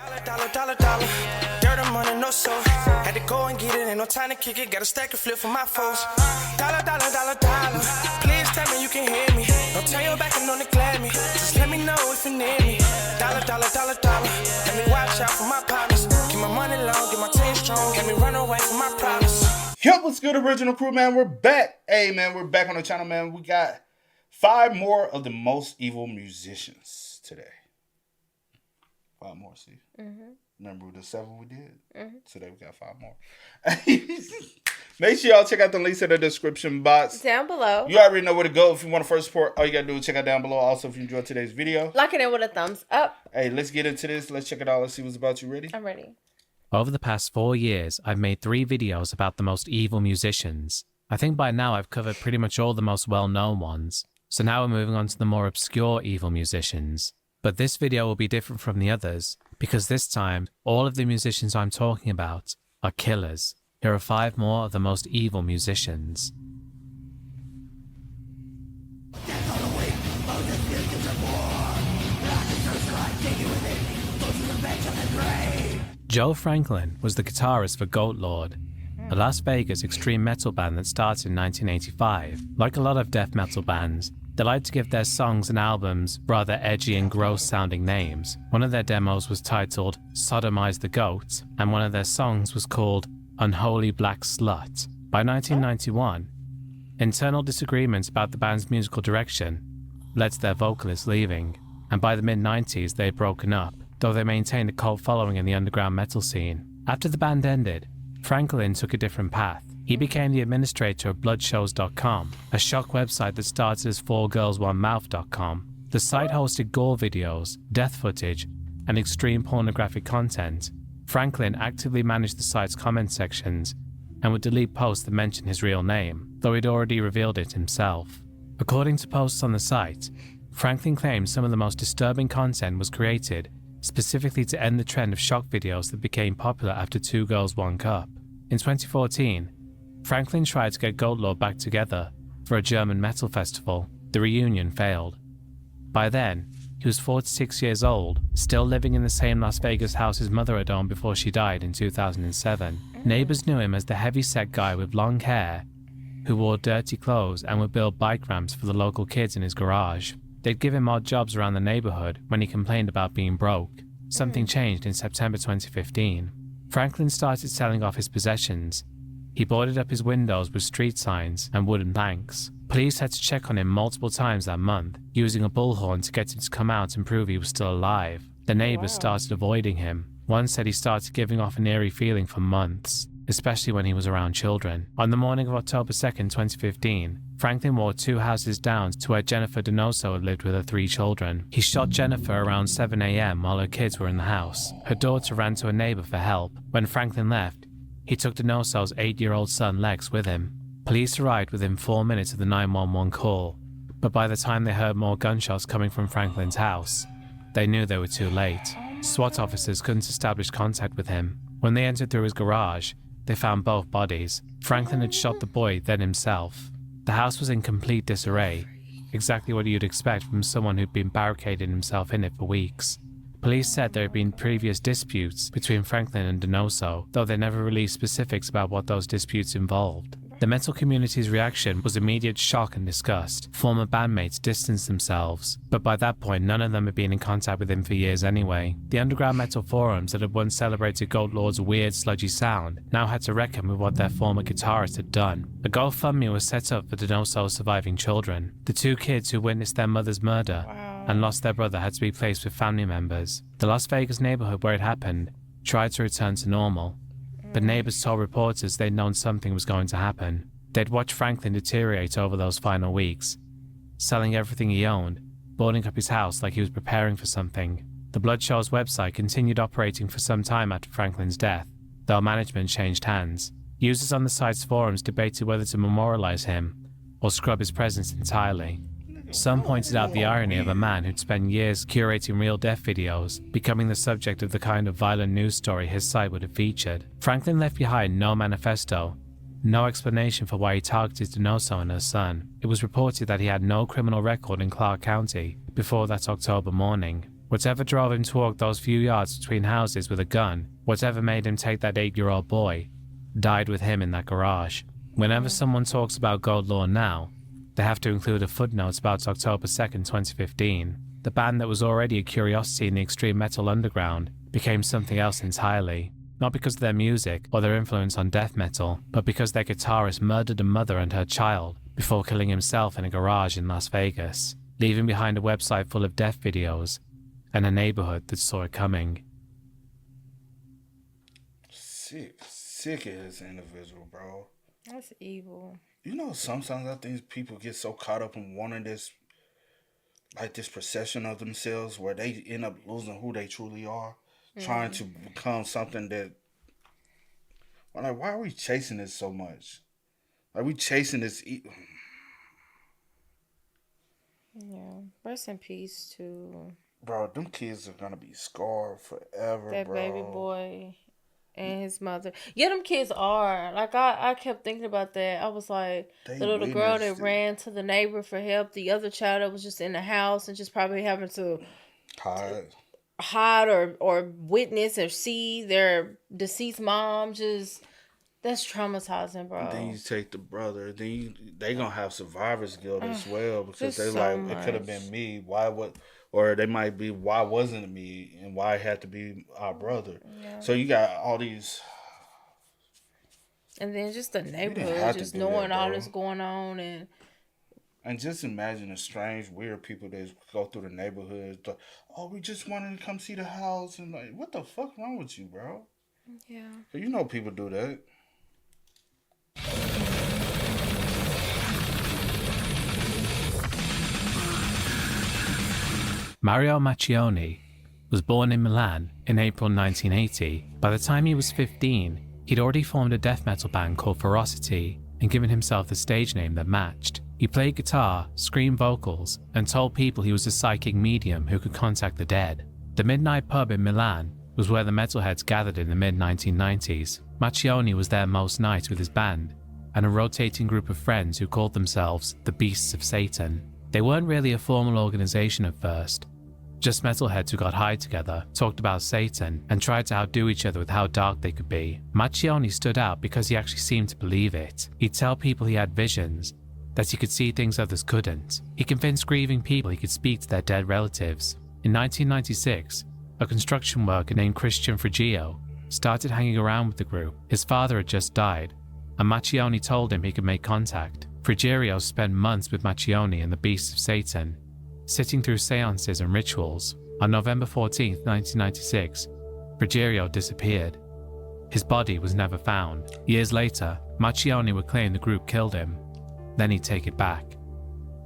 Dollar. Dirt and money, no soul. Had to go and get it, ain't no time to kick it. Got a stack and flip for my foes. Dollar. Please tell me you can hear me. Don't turn your back and don't neglect me. Just let me know if you need me. Dollar. Let me watch out for my partners. Keep my money long, get my team strong. Let me run away from my problems. Yo, what's good, original crew, man? We're back. Hey, man, we're back on the channel, man. We got 5 more of the most evil musicians today. 5 more, see? Mm-hmm. Remember the 7 we did? Mm-hmm. Today we got 5 more. Make sure y'all check out the links in the description box. Down below. You already know where to go. If you want to first support, all you got to do is check out down below. Also, if you enjoyed today's video, lock it in with a thumbs up. Hey, let's get into this. Let's check it out. Let's see what's about. You ready? I'm ready. Over the past 4 years, I've made 3 videos about the most evil musicians. I think by now I've covered pretty much all the most well-known ones. So now we're moving on to the more obscure evil musicians. But this video will be different from the others, because this time, all of the musicians I'm talking about are killers. Here are 5 more of the most evil musicians. Joe Franklin was the guitarist for Goat Lord, a Las Vegas extreme metal band that started in 1985. Like a lot of death metal bands, they like to give their songs and albums rather edgy and gross sounding names. One of their demos was titled Sodomize the Goat, and one of their songs was called Unholy Black Slut. By 1991, internal disagreements about the band's musical direction led to their vocalist leaving, and by the mid-90s they had broken up, though they maintained a cult following in the underground metal scene. After the band ended, Franklin took a different path. He became the administrator of bloodshows.com, a shock website that started as 4girlsonemouth.com. The site hosted gore videos, death footage, and extreme pornographic content. Franklin actively managed the site's comment sections and would delete posts that mentioned his real name, though he'd already revealed it himself. According to posts on the site, Franklin claimed some of the most disturbing content was created specifically to end the trend of shock videos that became popular after 2 Girls, 1 Cup. In 2014, Franklin tried to get Goat Lord back together for a German metal festival. The reunion failed. By then, he was 46 years old, still living in the same Las Vegas house his mother had owned before she died in 2007. Neighbors knew him as the heavy-set guy with long hair who wore dirty clothes and would build bike ramps for the local kids in his garage. They'd give him odd jobs around the neighborhood when he complained about being broke. Something changed in September 2015. Franklin started selling off his possessions. He boarded up his windows with street signs and wooden planks. Police had to check on him multiple times that month, using a bullhorn to get him to come out and prove he was still alive. The neighbors started avoiding him. One said he started giving off an eerie feeling for months, especially when he was around children. On the morning of October 2nd, 2015, Franklin walked 2 houses down to where Jennifer Donoso had lived with her 3 children. He shot Jennifer around 7 a.m. while her kids were in the house. Her daughter ran to a neighbor for help. When Franklin left, he took Donoso's 8-year-old son Lex with him. Police arrived within 4 minutes of the 911 call, but by the time they heard more gunshots coming from Franklin's house, they knew they were too late. SWAT officers couldn't establish contact with him. When they entered through his garage, they found both bodies. Franklin had shot the boy, then himself. The house was in complete disarray, exactly what you'd expect from someone who'd been barricading himself in it for weeks. Police said there had been previous disputes between Franklin and Donoso, though they never released specifics about what those disputes involved. The metal community's reaction was immediate shock and disgust. Former bandmates distanced themselves, but by that point none of them had been in contact with him for years anyway. The underground metal forums that had once celebrated Goat Lord's weird, sludgy sound now had to reckon with what their former guitarist had done. A GoFundMe was set up for Donoso's surviving children. The 2 kids who witnessed their mother's murder and lost their brother had to be placed with family members. The Las Vegas neighborhood where it happened tried to return to normal, but neighbors told reporters they'd known something was going to happen. They'd watched Franklin deteriorate over those final weeks, selling everything he owned, boarding up his house like he was preparing for something. The Blood Show's website continued operating for some time after Franklin's death, though management changed hands. Users on the site's forums debated whether to memorialize him or scrub his presence entirely. Some pointed out the irony of a man who'd spent years curating real death videos, becoming the subject of the kind of violent news story his site would have featured. Franklin left behind no manifesto, no explanation for why he targeted Donoso and her son. It was reported that he had no criminal record in Clark County before that October morning. Whatever drove him to walk those few yards between houses with a gun, whatever made him take that 8-year-old boy, died with him in that garage. Whenever someone talks about Gold Law now, they have to include a footnote about October 2nd, 2015. The band that was already a curiosity in the extreme metal underground became something else entirely. Not because of their music or their influence on death metal, but because their guitarist murdered a mother and her child before killing himself in a garage in Las Vegas, leaving behind a website full of death videos and a neighborhood that saw it coming. Sick as individual, bro. That's evil. You know, sometimes I think people get so caught up in wanting this, like this perception of themselves, where they end up losing who they truly are, trying to become something that. I'm like, why are we chasing this so much? Like, we chasing this. Yeah. Rest in peace to Bro, them kids are gonna be scarred forever, that bro. baby boy and his mother. Yeah, them kids are. Like, I kept thinking about that. I was like, They the little girl that witnessed it. ran to the neighbor for help, the other child that was just in the house and just probably having to hide or witness or see their deceased mom. Just, that's traumatizing, bro. Then you take the brother. Then they gonna have survivor's guilt as well, because just they so like, it could have much. been me. Why what? Or they might be, why wasn't it me, and why it had to be our brother. Yeah. So you got all these. And then just the have neighborhood, to just do knowing that, all bro. this going on. And just imagine the strange, weird people that go through the neighborhoods. Like, oh, we just wanted to come see the house, and like, what the fuck wrong with you, bro? Yeah. You know people do that. Mario Maccione was born in Milan in April 1980. By the time he was 15, he'd already formed a death metal band called Ferocity and given himself the stage name that matched. He played guitar, screamed vocals, and told people he was a psychic medium who could contact the dead. The Midnight Pub in Milan was where the metalheads gathered in the mid-1990s. Maccione was there most nights with his band and a rotating group of friends who called themselves the Beasts of Satan. They weren't really a formal organization at first, just metalheads who got high together, talked about Satan, and tried to outdo each other with how dark they could be. Maccione stood out because he actually seemed to believe it. He'd tell people he had visions, that he could see things others couldn't. He convinced grieving people he could speak to their dead relatives. In 1996, a construction worker named Christian Frigio started hanging around with the group. His father had just died, and Maccione told him he could make contact. Frigio spent months with Maccione and the Beasts of Satan, sitting through seances and rituals. On November 14, 1996, Frigio disappeared. His body was never found. Years later, Maccione would claim the group killed him. Then he'd take it back.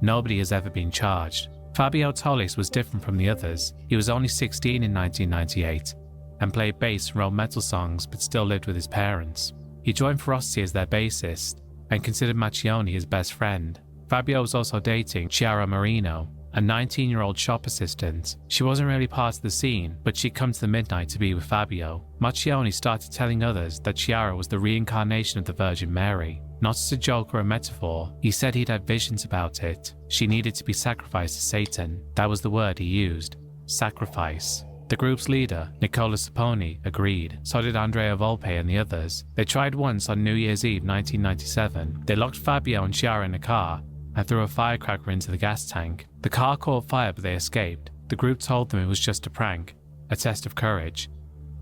Nobody has ever been charged. Fabio Tollis was different from the others. He was only 16 in 1998 and played bass and wrote metal songs, but still lived with his parents. He joined Ferocity as their bassist and considered Maccione his best friend. Fabio was also dating Chiara Marino, a 19-year-old shop assistant. She wasn't really part of the scene, but she'd come to the Midnight to be with Fabio. Maccione started telling others that Chiara was the reincarnation of the Virgin Mary. Not as a joke or a metaphor, he said he'd had visions about it. She needed to be sacrificed to Satan. That was the word he used. Sacrifice. The group's leader, Nicola Sapone, agreed. So did Andrea Volpe and the others. They tried once on New Year's Eve 1997. They locked Fabio and Chiara in a car and threw a firecracker into the gas tank. The car caught fire, but they escaped. The group told them it was just a prank, a test of courage,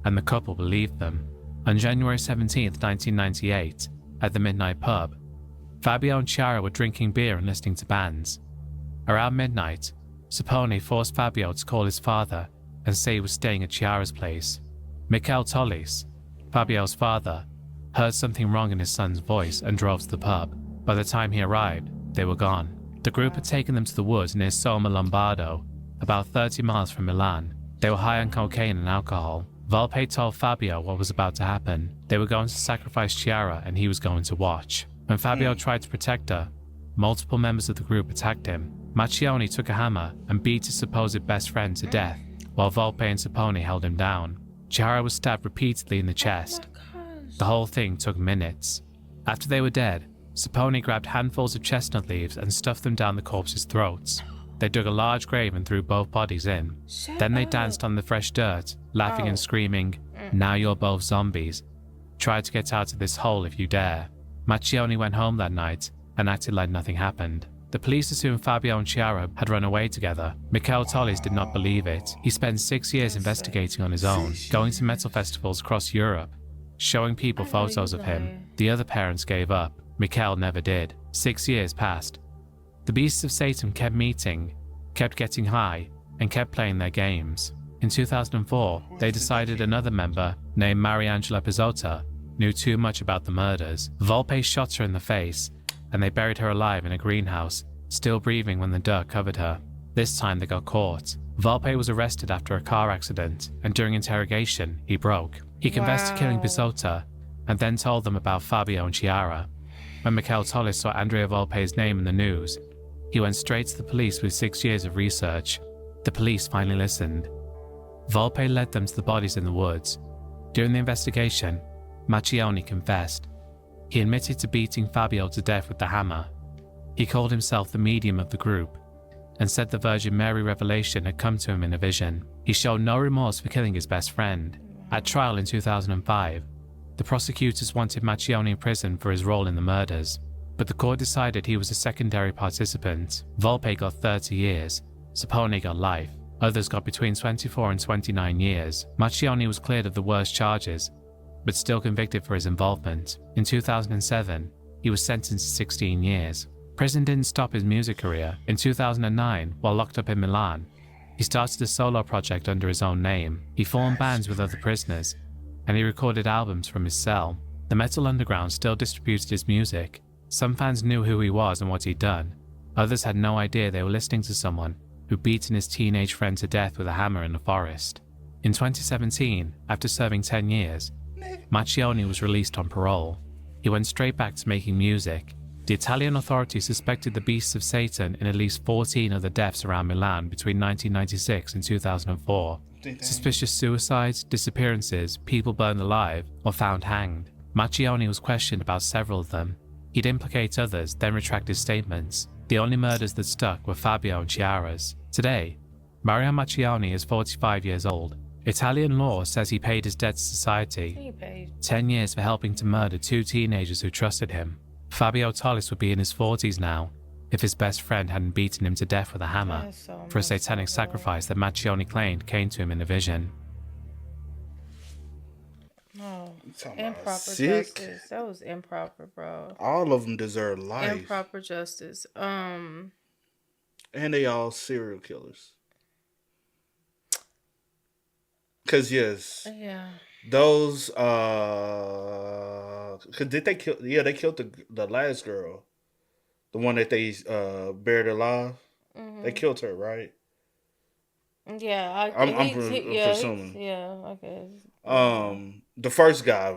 and the couple believed them. On January 17, 1998, at the Midnight Pub, Fabio and Chiara were drinking beer and listening to bands. Around midnight, Sapone forced Fabio to call his father and say he was staying at Chiara's place. Michele Tollis, Fabio's father, heard something wrong in his son's voice and drove to the pub. By the time he arrived, they were gone. The group had taken them to the woods near Soma Lombardo, about 30 miles from Milan. They were high on cocaine and alcohol. Volpe told Fabio what was about to happen. They were going to sacrifice Chiara and he was going to watch. When Fabio tried to protect her, multiple members of the group attacked him. Maccione took a hammer and beat his supposed best friend to death, while Volpe and Sapone held him down. Chiara was stabbed repeatedly in the chest. The whole thing took minutes. After they were dead, Sapone grabbed handfuls of chestnut leaves and stuffed them down the corpses' throats. They dug a large grave and threw both bodies in. Then they danced on the fresh dirt, laughing and screaming, "Now you're both zombies. Try to get out of this hole if you dare." Maccione went home that night and acted like nothing happened. The police assumed Fabio and Chiara had run away together. Michael Tollis did not believe it. He spent 6 years investigating on his own, going to metal festivals across Europe, showing people photos of him. The other parents gave up. Michael never did. 6 years passed. The beasts of Satan kept meeting, kept getting high, and kept playing their games. In 2004, they decided another member, named Mariangela Pizzotta, knew too much about the murders. Volpe shot her in the face, and they buried her alive in a greenhouse, still breathing when the dirt covered her. This time they got caught. Volpe was arrested after a car accident, and during interrogation, he broke. He confessed to killing Pizzotta, and then told them about Fabio and Chiara. When Michael Tollis saw Andrea Volpe's name in the news, he went straight to the police with 6 years of research. The police finally listened. Volpe led them to the bodies in the woods. During the investigation, Maccione confessed. He admitted to beating Fabio to death with the hammer. He called himself the medium of the group and said the Virgin Mary revelation had come to him in a vision. He showed no remorse for killing his best friend. At trial in 2005, the prosecutors wanted Maccione in prison for his role in the murders, but the court decided he was a secondary participant. Volpe got 30 years, Sapone got life. Others got between 24 and 29 years. Maccione was cleared of the worst charges, but still convicted for his involvement. In 2007, he was sentenced to 16 years. Prison didn't stop his music career. In 2009, while locked up in Milan, he started a solo project under his own name. He formed bands with other prisoners, and he recorded albums from his cell. The Metal Underground still distributed his music. Some fans knew who he was and what he'd done. Others had no idea they were listening to someone who'd beaten his teenage friend to death with a hammer in the forest. In 2017, after serving 10 years, Maccione was released on parole. He went straight back to making music. The Italian authorities suspected the beasts of Satan in at least 14 other deaths around Milan between 1996 and 2004. Suspicious suicides, disappearances, people burned alive, or found hanged. Maccione was questioned about several of them. He'd implicate others, then retract his statements. The only murders that stuck were Fabio and Chiara's. Today, Mario Maccione is 45 years old. Italian law says he paid his debt to society. 10 years for helping to murder 2 teenagers who trusted him. Fabio Tollis would be in his 40s now if his best friend hadn't beaten him to death with a hammer for a satanic sacrifice that Maccione claimed came to him in a vision. Oh, improper sick. justice. That was improper, bro. All of them deserve life. Improper justice. And they all serial killers. Cause yes, Yeah. those cause did they kill? Yeah, they killed the last girl, the one that they buried alive. They killed her, right? Yeah, I'm presuming. Yeah, okay. The first guy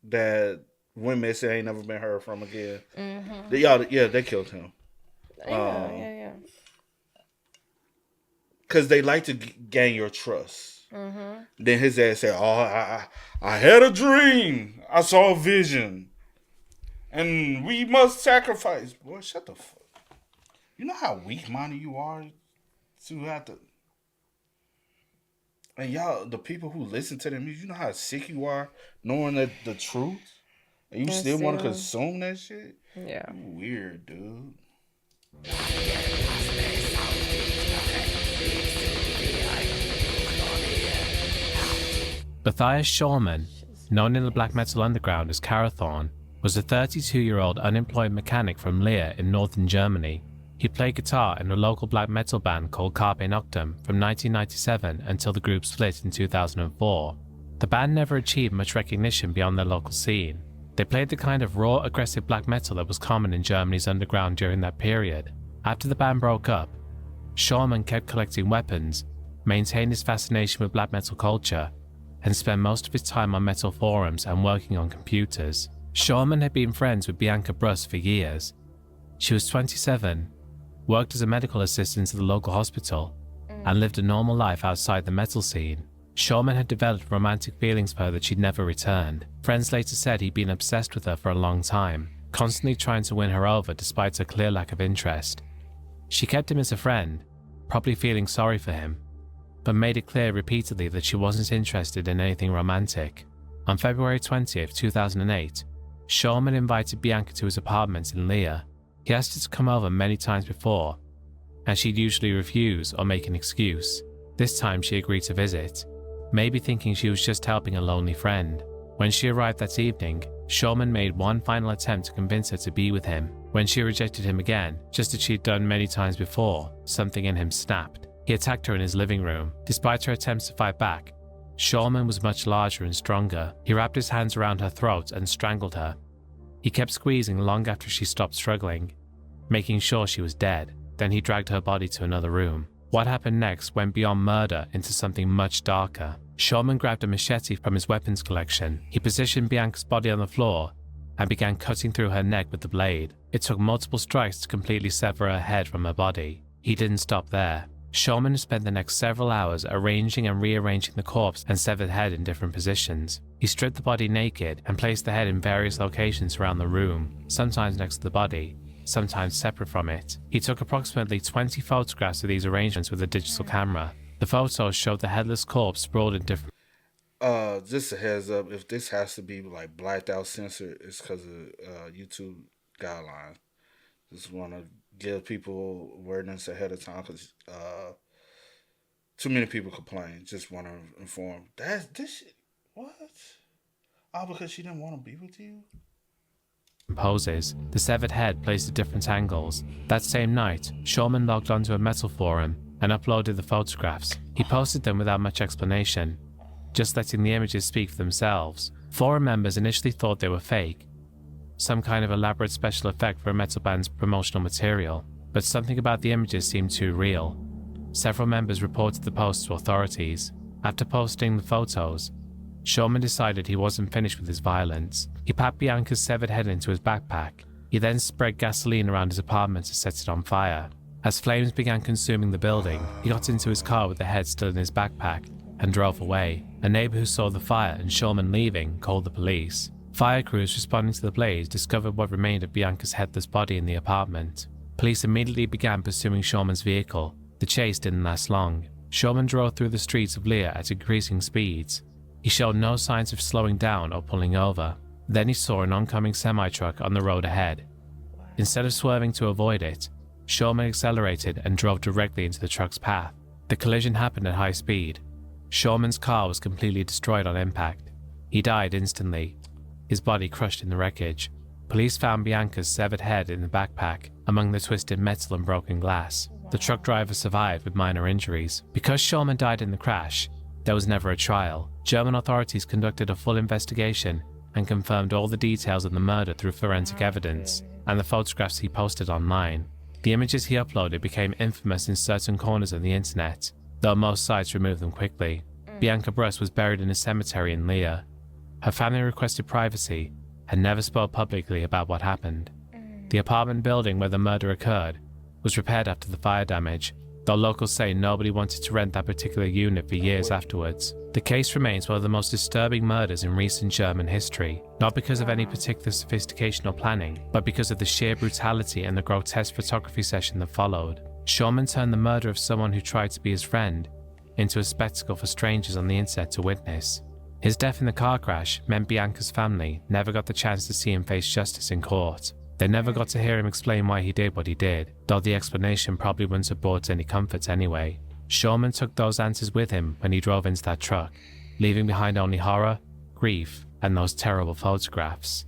that went missing ain't never been heard from again. They killed him. Yeah. Cause they like to gain your trust. Then his ass said, "Oh, I had a dream. I saw a vision, and we must sacrifice." Boy, shut the fuck. You know how weak-minded you are to have to. And y'all, the people who listen to them, you know how sick you are knowing that the truth, and you still want to consume that shit. Yeah. You weird, dude. Matthias Schaumann, known in the black metal underground as Karathorn, was a 32-year-old unemployed mechanic from Leer in northern Germany. He played guitar in a local black metal band called Carpe Noctem from 1997 until the group split in 2004. The band never achieved much recognition beyond their local scene. They played the kind of raw, aggressive black metal that was common in Germany's underground during that period. After the band broke up, Schaumann kept collecting weapons, maintained his fascination with black metal culture, and spent most of his time on metal forums and working on computers. Schaumann had been friends with Bianca Bruss for years. She was 27, worked as a medical assistant at the local hospital, and lived a normal life outside the metal scene. Schaumann had developed romantic feelings for her that she'd never returned. Friends later said he'd been obsessed with her for a long time, constantly trying to win her over despite her clear lack of interest. She kept him as a friend, probably feeling sorry for him, but made it clear repeatedly that she wasn't interested in anything romantic. On February 20th, 2008, Shulman invited Bianca to his apartment in Leah. He asked her to come over many times before, and she'd usually refuse or make an excuse. This time she agreed to visit, maybe thinking she was just helping a lonely friend. When she arrived that evening, Shulman made one final attempt to convince her to be with him. When she rejected him again, just as she'd done many times before, something in him snapped. He attacked her in his living room. Despite her attempts to fight back, Shulman was much larger and stronger. He wrapped his hands around her throat and strangled her. He kept squeezing long after she stopped struggling, making sure she was dead. Then he dragged her body to another room. What happened next went beyond murder into something much darker. Shulman grabbed a machete from his weapons collection. He positioned Bianca's body on the floor and began cutting through her neck with the blade. It took multiple strikes to completely sever her head from her body. He didn't stop there. Shulman spent the next several hours arranging and rearranging the corpse and severed head in different positions. He stripped the body naked and placed the head in various locations around the room, sometimes next to the body, sometimes separate from it. He took approximately 20 photographs of these arrangements with a digital camera. The photos showed the headless corpse sprawled in different... Just a heads up, if this has to be like blacked out censored, it's because of YouTube guidelines. Just want to give people awareness ahead of time because too many people complain. Just want to inform. This shit. What? Oh, because she didn't want to be with you? poses, the severed head placed at different angles. That same night, Shulman logged onto a metal forum and uploaded the photographs. He posted them without much explanation, just letting the images speak for themselves. Forum members initially thought they were fake, some kind of elaborate special effect for a metal band's promotional material, but something about the images seemed too real. Several members reported the posts to authorities. After posting the photos, Shulman decided he wasn't finished with his violence. He packed Bianca's severed head into his backpack. He then spread gasoline around his apartment to set it on fire. As flames began consuming the building, he got into his car with the head still in his backpack and drove away. A neighbor who saw the fire and Shulman leaving called the police. Fire crews responding to the blaze discovered what remained of Bianca's headless body in the apartment. Police immediately began pursuing Shulman's vehicle. The chase didn't last long. Shulman drove through the streets of Lear at increasing speeds. He showed no signs of slowing down or pulling over. Then he saw an oncoming semi-truck on the road ahead. Instead of swerving to avoid it, Shulman accelerated and drove directly into the truck's path. The collision happened at high speed. Shulman's car was completely destroyed on impact. He died instantly, his body crushed in the wreckage. Police found Bianca's severed head in the backpack, among the twisted metal and broken glass. The truck driver survived with minor injuries. Because Shulman died in the crash, there was never a trial. German authorities conducted a full investigation and confirmed all the details of the murder through forensic evidence and the photographs he posted online. The images he uploaded became infamous in certain corners of the internet, though most sites removed them quickly. Bianca Bruss was buried in a cemetery in Lear. Her family requested privacy and never spoke publicly about what happened. The apartment building where the murder occurred was repaired after the fire damage, though locals say nobody wanted to rent that particular unit for years afterwards. The case remains one of the most disturbing murders in recent German history, not because of any particular sophistication or planning, but because of the sheer brutality and the grotesque photography session that followed. Shulman turned the murder of someone who tried to be his friend into a spectacle for strangers on the internet to witness. His death in the car crash meant Bianca's family never got the chance to see him face justice in court. They never got to hear him explain why he did what he did, though the explanation probably wouldn't have brought any comfort anyway. Shulman took those answers with him when he drove into that truck, leaving behind only horror, grief, and those terrible photographs.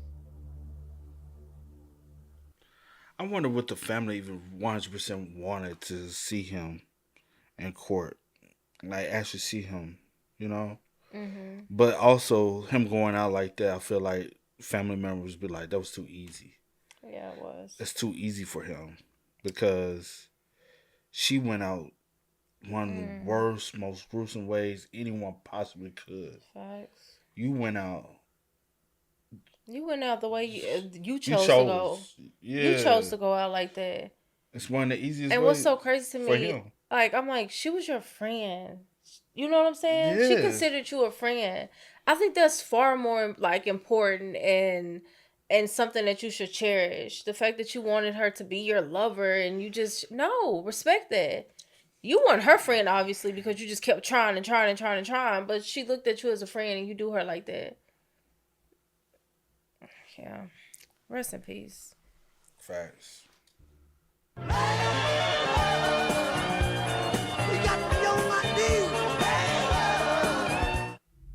I wonder what the family even 100% wanted to see him in court. Like, actually see him, you know? Mm-hmm. But also, him going out like that, I feel like family members be like, that was too easy. Yeah, it was. It's too easy for him. Because she went out one of the worst, most gruesome ways anyone possibly could. Facts. You went out. You went out the way you chose to go. Yeah. You chose to go out like that. It's one of the easiest And ways what's so crazy to for me, him. like, I'm like, she was your friend. You know what I'm saying? Yeah. She considered you a friend. I think that's far more, like, important and and something that you should cherish. The fact that you wanted her to be your lover and you just, no, respect that. You weren't her friend, obviously, because you just kept trying and trying and trying and trying, but she looked at you as a friend and you do her like that. Yeah. Rest in peace. Facts.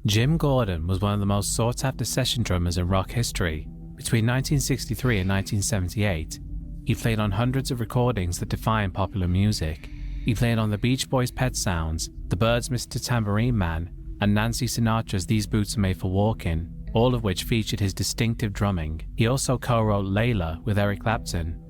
Jim Gordon was one of the most sought-after session drummers in rock history. Between 1963 and 1978, he played on hundreds of recordings that define popular music. He played on the Beach Boys' Pet Sounds, the Byrds' Mr. Tambourine Man, and Nancy Sinatra's These Boots Are Made for Walking, all of which featured his distinctive drumming. He also co-wrote Layla with Eric Clapton,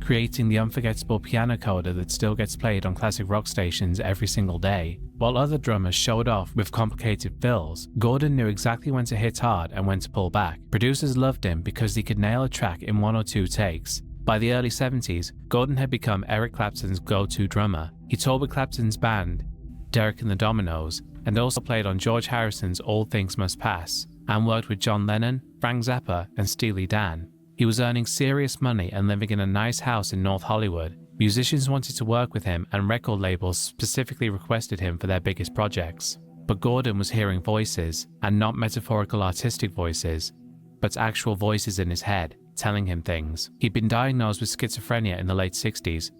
creating the unforgettable piano coda that still gets played on classic rock stations every single day. While other drummers showed off with complicated fills, Gordon knew exactly when to hit hard and when to pull back. Producers loved him because he could nail a track in 1 or 2 takes. By the early 70s, Gordon had become Eric Clapton's go-to drummer. He toured with Clapton's band, Derek and the Dominos, and also played on George Harrison's All Things Must Pass, and worked with John Lennon, Frank Zappa, and Steely Dan. He was earning serious money and living in a nice house in North Hollywood. Musicians wanted to work with him, and record labels specifically requested him for their biggest projects. But Gordon was hearing voices, and not metaphorical artistic voices, but actual voices in his head, telling him things. He'd been diagnosed with schizophrenia in the late 60s,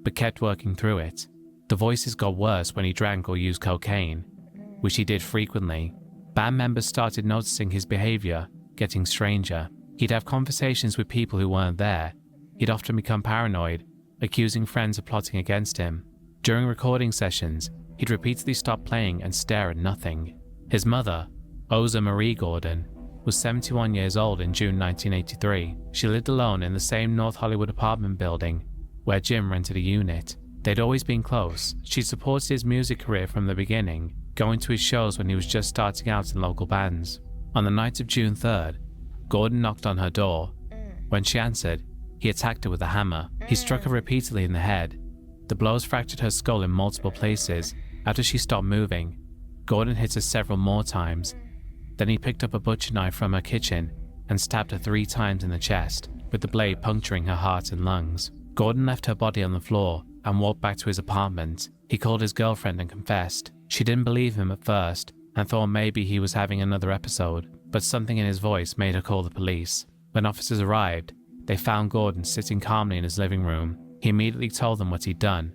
but kept working through it. The voices got worse when he drank or used cocaine, which he did frequently. Band members started noticing his behavior getting stranger. He'd have conversations with people who weren't there. He'd often become paranoid, accusing friends of plotting against him. During recording sessions, he'd repeatedly stop playing and stare at nothing. His mother, Oza Marie Gordon, was 71 years old in June 1983. She lived alone in the same North Hollywood apartment building where Jim rented a unit. They'd always been close. She supported his music career from the beginning, going to his shows when he was just starting out in local bands. On the night of June 3rd, Gordon knocked on her door. When she answered, he attacked her with a hammer. He struck her repeatedly in the head. The blows fractured her skull in multiple places. After she stopped moving, Gordon hit her several more times. Then he picked up a butcher knife from her kitchen and stabbed her 3 times in the chest, with the blade puncturing her heart and lungs. Gordon left her body on the floor and walked back to his apartment. He called his girlfriend and confessed. She didn't believe him at first and thought maybe he was having another episode, but something in his voice made her call the police. When officers arrived, they found Gordon sitting calmly in his living room. He immediately told them what he'd done.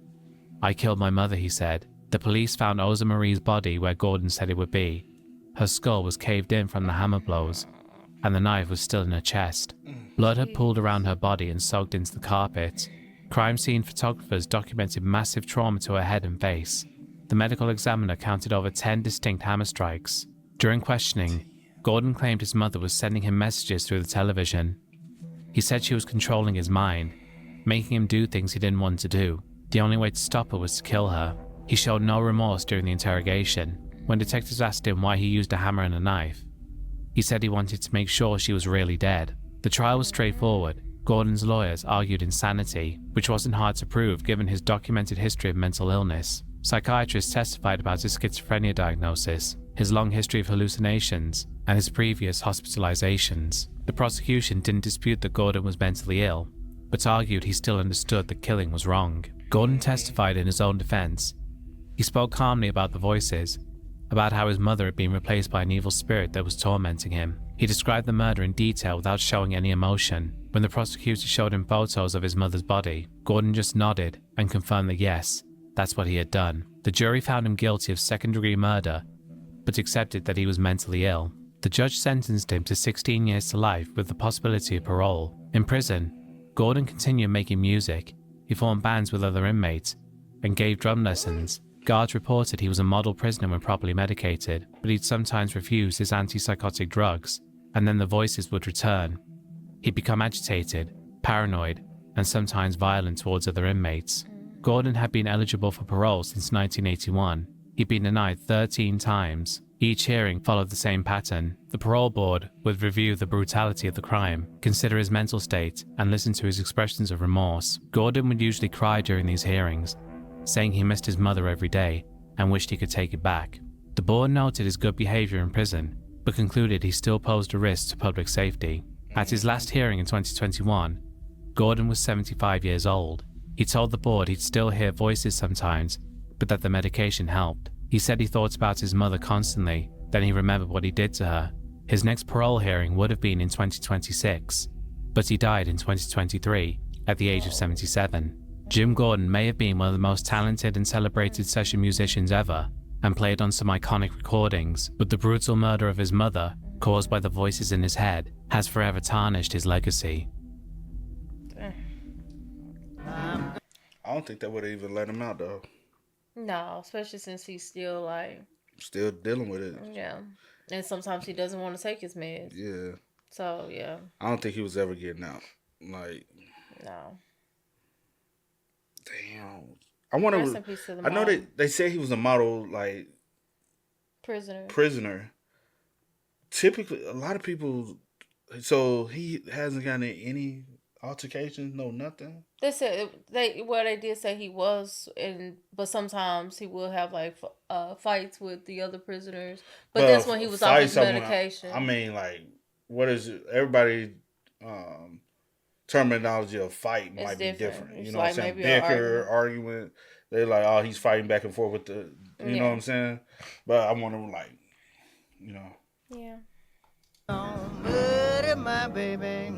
"I killed my mother," he said. The police found Oza Marie's body where Gordon said it would be. Her skull was caved in from the hammer blows, and the knife was still in her chest. Blood had pooled around her body and soaked into the carpet. Crime scene photographers documented massive trauma to her head and face. The medical examiner counted over 10 distinct hammer strikes. During questioning, Gordon claimed his mother was sending him messages through the television. He said she was controlling his mind, making him do things he didn't want to do. The only way to stop her was to kill her. He showed no remorse during the interrogation. When detectives asked him why he used a hammer and a knife, he said he wanted to make sure she was really dead. The trial was straightforward. Gordon's lawyers argued insanity, which wasn't hard to prove given his documented history of mental illness. Psychiatrists testified about his schizophrenia diagnosis, his long history of hallucinations, and his previous hospitalizations. The prosecution didn't dispute that Gordon was mentally ill, but argued he still understood that killing was wrong. Gordon testified in his own defense. He spoke calmly about the voices, about how his mother had been replaced by an evil spirit that was tormenting him. He described the murder in detail without showing any emotion. When the prosecutor showed him photos of his mother's body, Gordon just nodded and confirmed that yes, that's what he had done. The jury found him guilty of second-degree murder, but accepted that he was mentally ill. The judge sentenced him to 16 years to life with the possibility of parole. In prison, Gordon continued making music. He formed bands with other inmates and gave drum lessons. Guards reported he was a model prisoner when properly medicated, but he'd sometimes refuse his antipsychotic drugs, and then the voices would return. He'd become agitated, paranoid, and sometimes violent towards other inmates. Gordon had been eligible for parole since 1981. He'd been denied 13 times. Each hearing followed the same pattern. The parole board would review the brutality of the crime, consider his mental state, and listen to his expressions of remorse. Gordon would usually cry during these hearings, saying he missed his mother every day and wished he could take it back. The board noted his good behavior in prison, but concluded he still posed a risk to public safety. At his last hearing in 2021, Gordon was 75 years old. He told the board he'd still hear voices sometimes, but that the medication helped. He said he thought about his mother constantly, then he remembered what he did to her. His next parole hearing would have been in 2026, but he died in 2023 at the age of 77. Jim Gordon may have been one of the most talented and celebrated session musicians ever, and played on some iconic recordings, but the brutal murder of his mother, caused by the voices in his head, has forever tarnished his legacy. I don't think that would have even let him out though. No, especially since he's still like still dealing with it. Yeah, and sometimes he doesn't want to take his meds. Yeah. So yeah. I don't think he was ever getting out. Like. No. Damn. I want to. I know they say he was a model like prisoner. Typically, a lot of people. So he hasn't gotten any altercations, no nothing. They said they did say he was, but sometimes he will have like fights with the other prisoners. But that's when he was off his medication. I mean, like, what is it? Everybody terminology of fight might be different. You know what I'm saying? Bicker, argument. They're like, oh, he's fighting back and forth with the. You know what I'm saying? But I want to like, you know. Yeah. Murder my baby.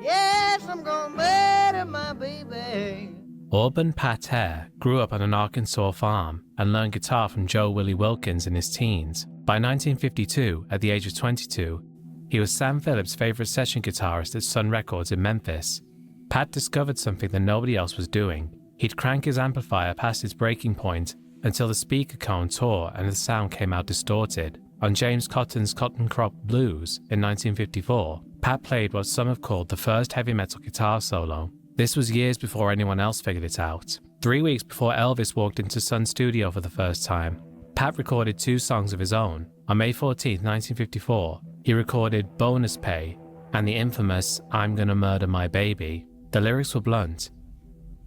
Yes, I'm gonna murder my baby. Auburn Pat Hare grew up on an Arkansas farm and learned guitar from Joe Willie Wilkins in his teens. By 1952, at the age of 22, he was Sam Phillips' favorite session guitarist at Sun Records in Memphis. Pat discovered something that nobody else was doing. He'd crank his amplifier past its breaking point until the speaker cone tore and the sound came out distorted. On James Cotton's Cotton Crop Blues in 1954, Pat played what some have called the first heavy metal guitar solo. This was years before anyone else figured it out. 3 weeks before Elvis walked into Sun Studio for the first time, Pat recorded 2 songs of his own. On May 14, 1954, he recorded Bonus Pay and the infamous I'm Gonna Murder My Baby. The lyrics were blunt.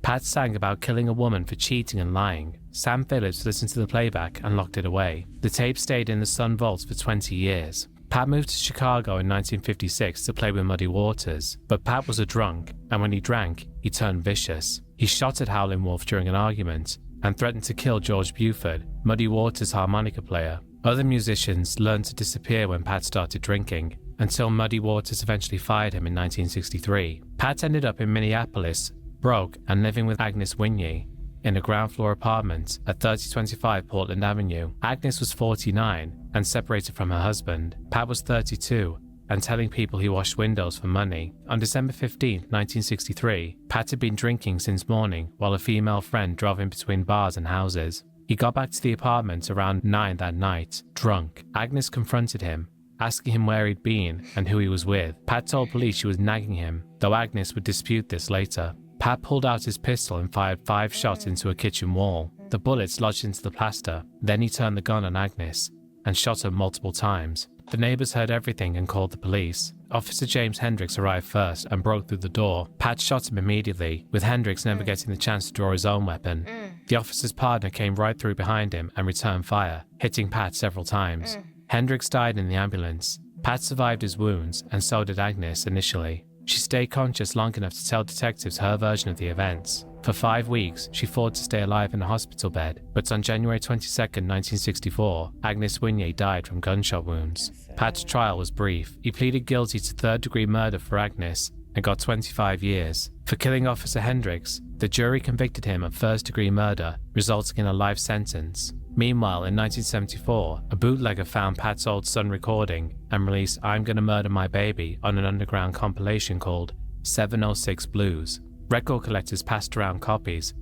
Pat sang about killing a woman for cheating and lying. Sam Phillips listened to the playback and locked it away. The tape stayed in the Sun vaults for 20 years. Pat moved to Chicago in 1956 to play with Muddy Waters, but Pat was a drunk, and when he drank, he turned vicious. He shot at Howlin' Wolf during an argument and threatened to kill George Buford, Muddy Waters' harmonica player. Other musicians learned to disappear when Pat started drinking, until Muddy Waters eventually fired him in 1963. Pat ended up in Minneapolis, broke and living with Agnes Winyee in a ground floor apartment at 3025 Portland Avenue. Agnes was 49 and separated from her husband. Pat was 32 and telling people he washed windows for money. On December 15, 1963, Pat had been drinking since morning while a female friend drove in between bars and houses. He got back to the apartment around 9 that night, drunk. Agnes confronted him, asking him where he'd been and who he was with. Pat told police she was nagging him, though Agnes would dispute this later. Pat pulled out his pistol and fired 5 shots into a kitchen wall. The bullets lodged into the plaster. Then he turned the gun on Agnes and shot her multiple times. The neighbors heard everything and called the police. Officer James Hendricks arrived first and broke through the door. Pat shot him immediately, with Hendricks never getting the chance to draw his own weapon. The officer's partner came right through behind him and returned fire, hitting Pat several times. Hendricks died in the ambulance. Pat survived his wounds, and so did Agnes initially. She stayed conscious long enough to tell detectives her version of the events. For 5 weeks, she fought to stay alive in a hospital bed, but on January 22, 1964, Agnes Winyee died from gunshot wounds. Pat's trial was brief. He pleaded guilty to third-degree murder for Agnes and got 25 years. For killing Officer Hendricks, the jury convicted him of first-degree murder, resulting in a life sentence. Meanwhile, in 1974, a bootlegger found Pat's old Sun recording and released I'm Gonna Murder My Baby on an underground compilation called 706 Blues. Record collectors passed around copies,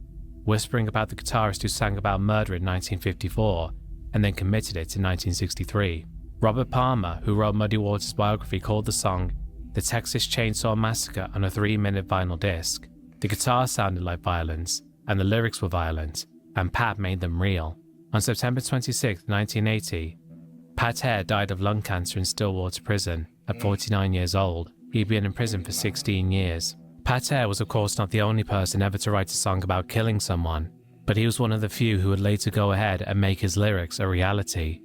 whispering about the guitarist who sang about murder in 1954 and then committed it in 1963. Robert Palmer, who wrote Muddy Waters' biography, called the song The Texas Chainsaw Massacre on a 3-minute vinyl disc. The guitar sounded like violence, and the lyrics were violent, and Pat made them real. On September 26, 1980, Pat Hare died of lung cancer in Stillwater Prison at 49 years old. He'd been in prison for 16 years. Pat Hare was of course not the only person ever to write a song about killing someone, but he was one of the few who would later go ahead and make his lyrics a reality.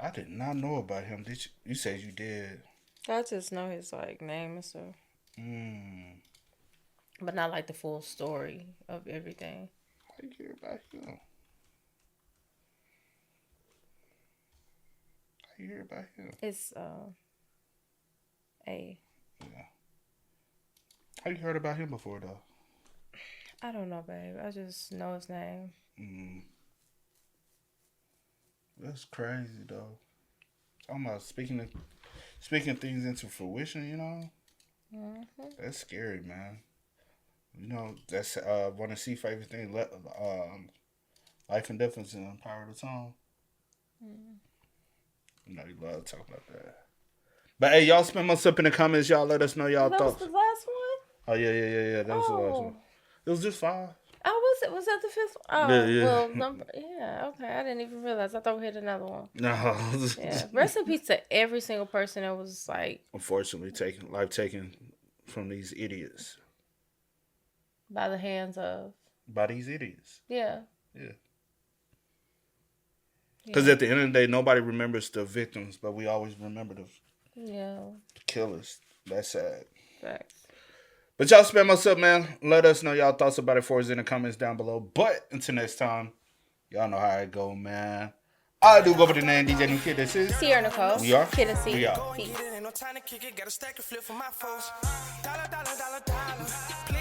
I did not know about him. Did you? You said you did. I just know his like name and stuff, but not like the full story of everything. How you hear about him? How you hear about him? It's A. Yeah. How you heard about him before though? I don't know, babe. I just know his name. That's crazy though. Talking about speaking things into fruition, you know. That's scary, man. You know, that's one of the favorite things. Life and death is in the power of the tongue. You know, you love talking about that. But hey, y'all spam us up in the comments. Y'all let us know y'all That was thoughts. the last one? Oh yeah. That was the last one. It was just 5. Oh, was it? Was that the 5th? Oh, Yeah. well, okay. I didn't even realize. I thought we had another one. No. Yeah. Rest in peace to every single person that was like, Unfortunately, life taken from these idiots. by the hands of. By these idiots. Yeah. Yeah. Because at the end of the day, nobody remembers the victims, but we always remember the killers. That's sad. Facts. But y'all spam us up, man. Let us know y'all thoughts about it for us in the comments down below. But until next time, y'all know how it go, man. I do go by the name DJ New Kid. This is Sierra Nicole. We are. Kid and C. We are. Go and get it, ain't no time to kick it. Got a stack and flip for my foes. Dollar. Please